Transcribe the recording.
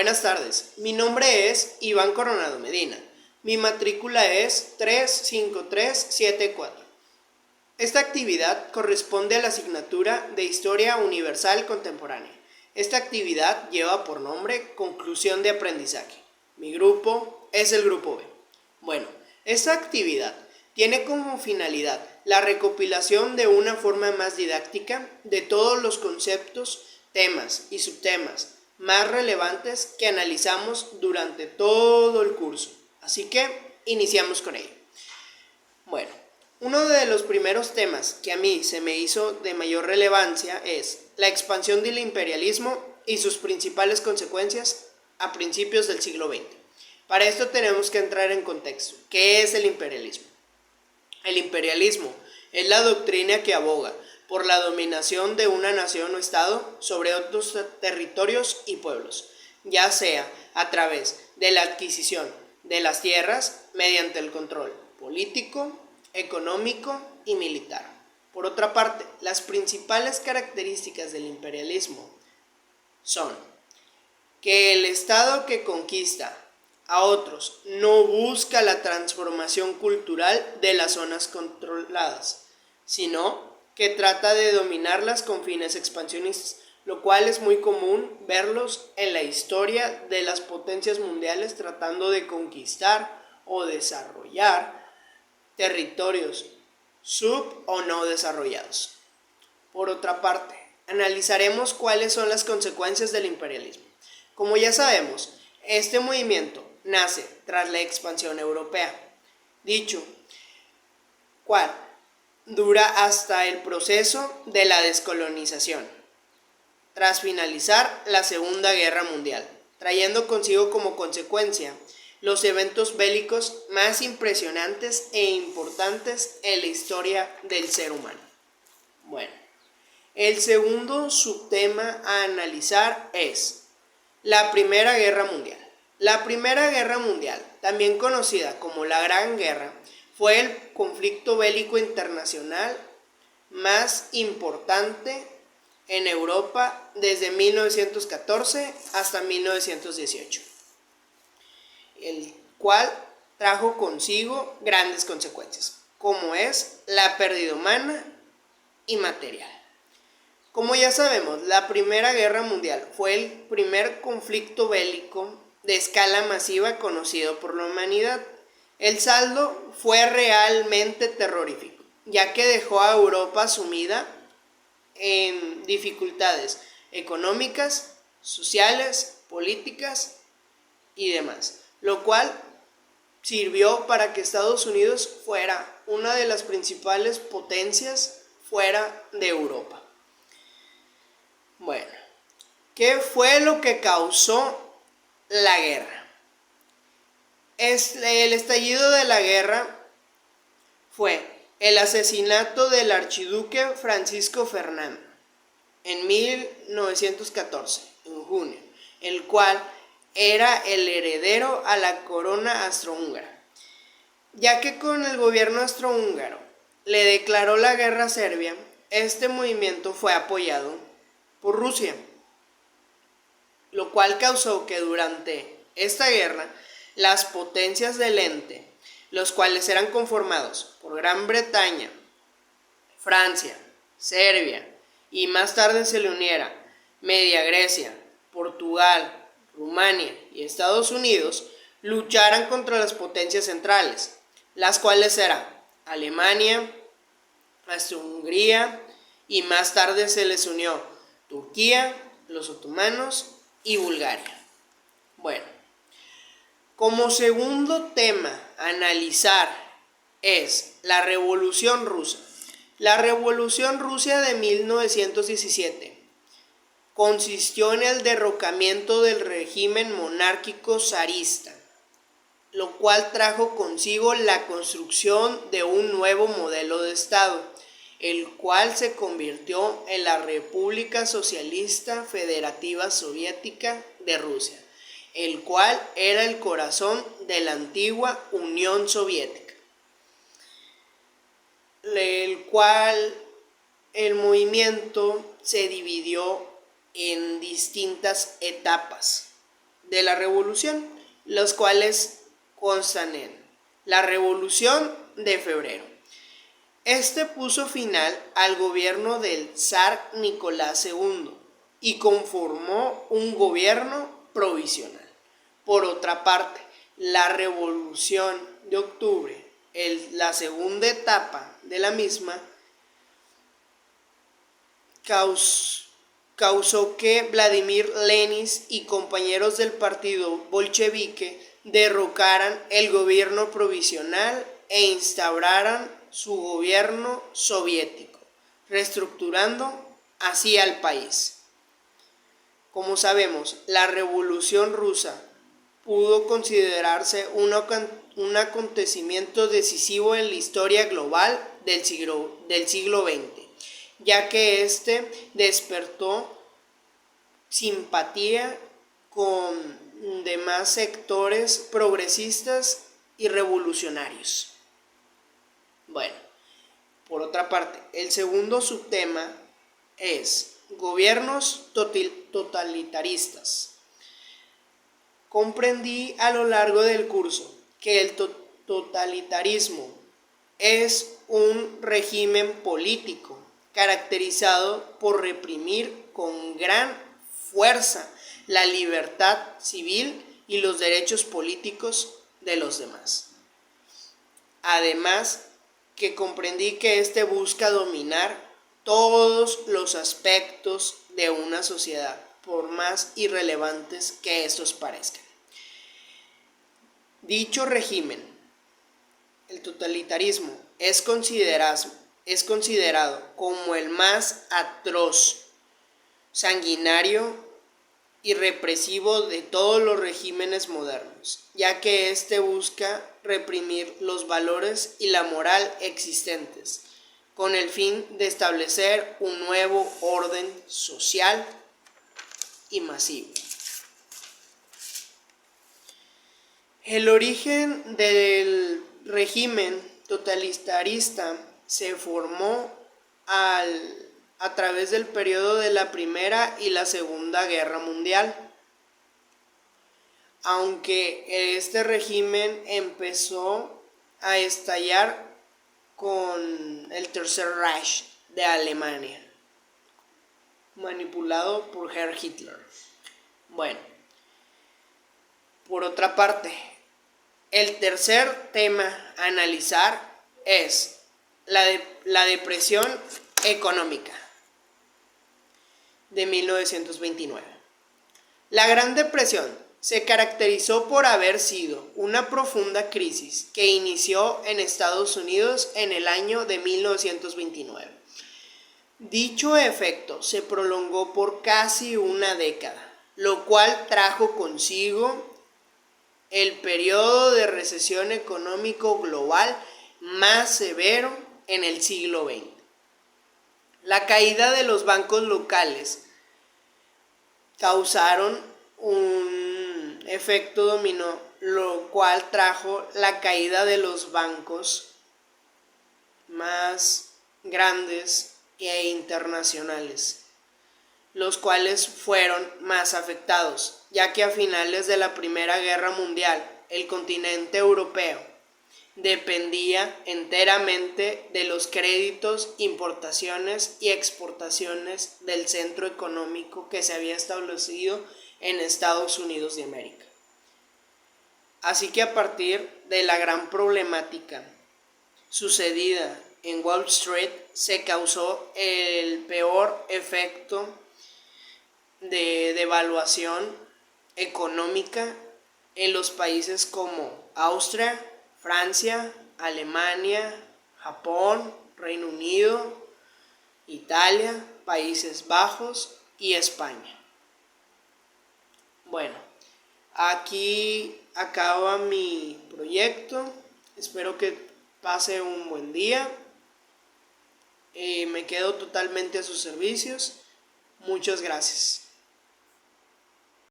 Buenas tardes, mi nombre es Iván Coronado Medina. Mi matrícula es 35374. Esta actividad corresponde a la asignatura de Historia Universal Contemporánea. Esta actividad lleva por nombre Conclusión de Aprendizaje. Mi grupo es el grupo B. Bueno, esta actividad tiene como finalidad la recopilación de una forma más didáctica de todos los conceptos, temas y subtemas más relevantes que analizamos durante todo el curso. Así que iniciamos con ello. Bueno, uno de los primeros temas que a mí se me hizo de mayor relevancia es la expansión del imperialismo y sus principales consecuencias a principios del siglo XX. Para esto tenemos que entrar en contexto. ¿Qué es el imperialismo? El imperialismo es la doctrina que aboga por la dominación de una nación o estado sobre otros territorios y pueblos, ya sea a través de la adquisición de las tierras mediante el control político, económico y militar. Por otra parte, las principales características del imperialismo son que el estado que conquista a otros no busca la transformación cultural de las zonas controladas, sino que trata de dominarlas con fines expansionistas, lo cual es muy común verlos en la historia de las potencias mundiales tratando de conquistar o desarrollar territorios sub o no desarrollados. Por otra parte, analizaremos cuáles son las consecuencias del imperialismo. Como ya sabemos, este movimiento nace tras la expansión europea, dicho cual dura hasta el proceso de la descolonización, tras finalizar la Segunda Guerra Mundial, trayendo consigo como consecuencia los eventos bélicos más impresionantes e importantes en la historia del ser humano. Bueno, el segundo subtema a analizar es la Primera Guerra Mundial. La Primera Guerra Mundial, también conocida como la Gran Guerra, fue el conflicto bélico internacional más importante en Europa desde 1914 hasta 1918, el cual trajo consigo grandes consecuencias, como es la pérdida humana y material. Como ya sabemos, la Primera Guerra Mundial fue el primer conflicto bélico de escala masiva conocido por la humanidad. El saldo fue realmente terrorífico, ya que dejó a Europa sumida en dificultades económicas, sociales, políticas y demás, lo cual sirvió para que Estados Unidos fuera una de las principales potencias fuera de Europa. Bueno, ¿qué fue lo que causó la guerra? El estallido de la guerra fue el asesinato del archiduque Francisco Fernando en 1914, en junio, el cual era el heredero a la corona austrohúngara, ya que con el gobierno austrohúngaro le declaró la guerra a Serbia. Este movimiento fue apoyado por Rusia, lo cual causó que durante esta guerra las potencias del ente, los cuales eran conformados por Gran Bretaña, Francia, Serbia y más tarde se le uniera Media Grecia, Portugal, Rumania y Estados Unidos, lucharan contra las potencias centrales, las cuales eran Alemania, Austria-Hungría y más tarde se les unió Turquía, los otomanos y Bulgaria. Bueno, como segundo tema a analizar es la Revolución Rusa. La Revolución Rusa de 1917 consistió en el derrocamiento del régimen monárquico zarista, lo cual trajo consigo la construcción de un nuevo modelo de Estado, el cual se convirtió en la República Socialista Federativa Soviética de Rusia, el cual era el corazón de la antigua Unión Soviética, el cual el movimiento se dividió en distintas etapas de la revolución, los cuales constan en la Revolución de Febrero. Este puso final al gobierno del zar Nicolás II y conformó un gobierno provisional. Por otra parte, la Revolución de Octubre, la segunda etapa de la misma, causó que Vladimir Lenin y compañeros del partido bolchevique derrocaran el gobierno provisional e instauraran su gobierno soviético, reestructurando así al país. Como sabemos, la Revolución Rusa pudo considerarse un acontecimiento decisivo en la historia global del siglo XX, ya que este despertó simpatía con demás sectores progresistas y revolucionarios. Bueno, por otra parte, el segundo subtema es gobiernos totalitaristas. Comprendí a lo largo del curso que el totalitarismo es un régimen político caracterizado por reprimir con gran fuerza la libertad civil y los derechos políticos de los demás. Además, que comprendí que este busca dominar todos los aspectos de una sociedad, por más irrelevantes que estos parezcan. Dicho régimen, el totalitarismo, es considerado como el más atroz, sanguinario y represivo de todos los regímenes modernos, ya que éste busca reprimir los valores y la moral existentes, con el fin de establecer un nuevo orden social y masivo. El origen del régimen totalitarista se formó a través del periodo de la Primera y la Segunda Guerra Mundial, aunque este régimen empezó a estallar con el Tercer Reich de Alemania, manipulado por Herr Hitler. Bueno, por otra parte, el tercer tema a analizar es la depresión económica de 1929. La Gran Depresión se caracterizó por haber sido una profunda crisis que inició en Estados Unidos en el año de 1929. Dicho efecto se prolongó por casi una década, lo cual trajo consigo el periodo de recesión económico global más severo en el siglo XX. La caída de los bancos locales causaron un efecto dominó, lo cual trajo la caída de los bancos más grandes e internacionales, los cuales fueron más afectados, ya que a finales de la Primera Guerra Mundial el continente europeo dependía enteramente de los créditos, importaciones y exportaciones del centro económico que se había establecido en Estados Unidos de América. Así que a partir de la gran problemática sucedida en Wall Street se causó el peor efecto de devaluación económica en los países como Austria, Francia, Alemania, Japón, Reino Unido, Italia, Países Bajos y España. Bueno, aquí acaba mi proyecto. Espero que pase un buen día. Me quedo totalmente a sus servicios. Muchas gracias.